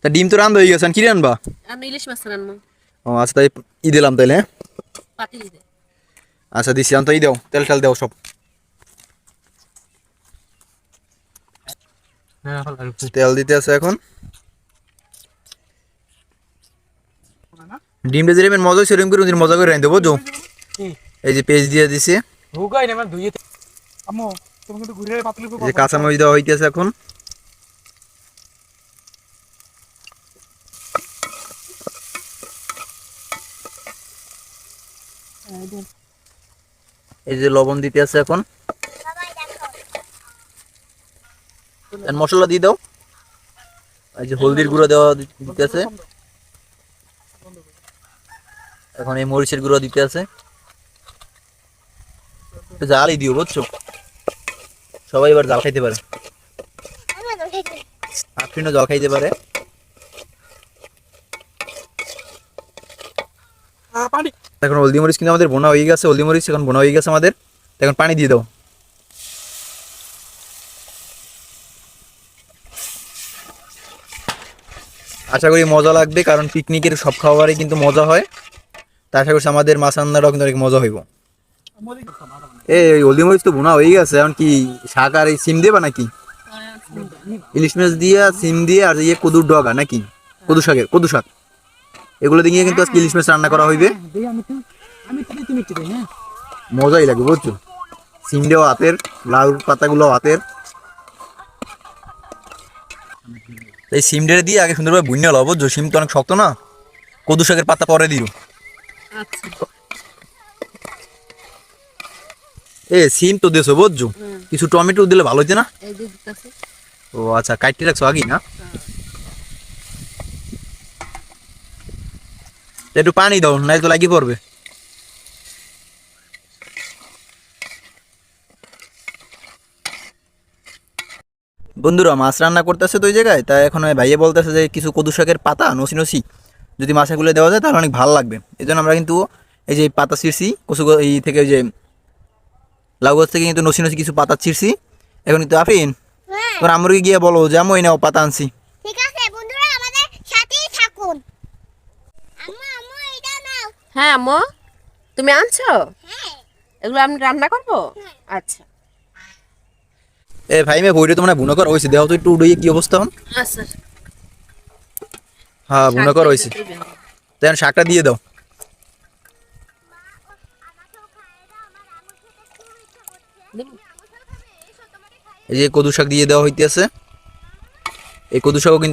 তা ডিম তো রান্না হয়ে গেছে, কি রান্না? আমি ইলিশ মাছ রান্না। ও আচ্ছা, তাই ই দিলাম তাইলে, হ্যাঁ? পাতিল দে। আচ্ছা দিছি, আমি তো ই দাও, তেল টেল দাও সব। তেল দিতে আছে এখন। ডিমটা যেরকম মজা হয়েছে সেরকম করে মজা করে রাখতে দেবো বুঝছো। এই যে পেঁয়াজ দিয়ে দিছে, এই যে কাঁচামরিচ দেওয়া হইতেছে এখন। এই যে লবণ দিতে আছে এখন, মশলা দিয়ে দাও। এই যে হলদির গুঁড়ো দেওয়া দিতে আছে এখন, এই মরিচের গুঁড়ো দিতে আছে। জালই দিও বুঝছো, সবাই এবার জাল খাইতে পারে, আফরিনও জল খাইতে পারে। এখন হলদি মরিচ কিন্তু আমাদের বোনা হয়ে গেছে, হলদি মরিচ এখন বোনা হয়ে গেছে আমাদের। এখন পানি দিয়ে দাও। আশা করি মজা লাগবে, কারণ পিকনিকের সব খাবারই কিন্তু মজা হয়। তা আশা করছি আমাদের মাছ রান্নাটাও কিন্তু অনেক মজা হইব। এই হলদি মরিচ তো বোনা হয়ে গেছে, এখন কি শাক আর এই সিম দেবা নাকি? ইলিশ মাছ দিয়ে, সিম দিয়ে, আর ইয়ে কদুর ডগা নাকি, কদু শাক, এগুলো দিয়ে কিন্তু আজকে ইলিশ মাছ রান্না করা হইবে। মজাই লাগবে বুঝছো, সিম দেওয়া হাতের, লাউ পাতাগুলো হাতের। এই সিম ডেরে দিয়ে আগে সুন্দরভাবে ভুইনা লও বুঝছো, সিম তো অনেক শক্ত না। কদু শাকের পাতা পরে দিও। আচ্ছা। এ সিম তো দিয়েছো বুঝছো, কিছু টমেটো দিলে ভালো হইতে না? এই যে দিতেছি। ও আচ্ছা, কাটতে রাখছো আগেই না? একটু পানি দাও, নাই তো লাগি পড়বে। বন্ধুরা মাছ রান্না করতেছে তো ওই জায়গায়, তাই এখন ওই ভাইয়া বলতেছে যে কিছু কদু শাকের পাতা নসি নসি যদি মাছাগুলো দেওয়া যায় তাহলে অনেক ভালো লাগবে। এই জন্য আমরা কিন্তু এই যে পাতা ছিঁড়ছি কচু এই থেকে, ওই যে লাউ গাছ থেকে কিন্তু নসি নসি কিছু পাতা ছিঁড়ছি। এখন কিন্তু আফিন, তোর আমরকে গিয়ে বলো যে আমি নাও পাতা আনছি। ঠিক আছে বন্ধুরা, আমাদের সাথেই থাকুন। আম্মু আম্মু এটা নাও। হ্যাঁ আম্মু, তুমি আনছো? হ্যাঁ। এগুলো আমি রান্না করবো? আচ্ছা এ ভাই মে বইটা তোমরা বুনো কর হয়েছে, দেওয়া তো একটু উড়িয়ে কি অবস্থা হন। আচ্ছা। হ্যাঁ বুনো কর হয়েছে, তাই শাকটা দিয়ে দাও। এই যে কদু শাক দিয়ে দেওয়া হইতেছে, এই কদু শাকও কিন্তু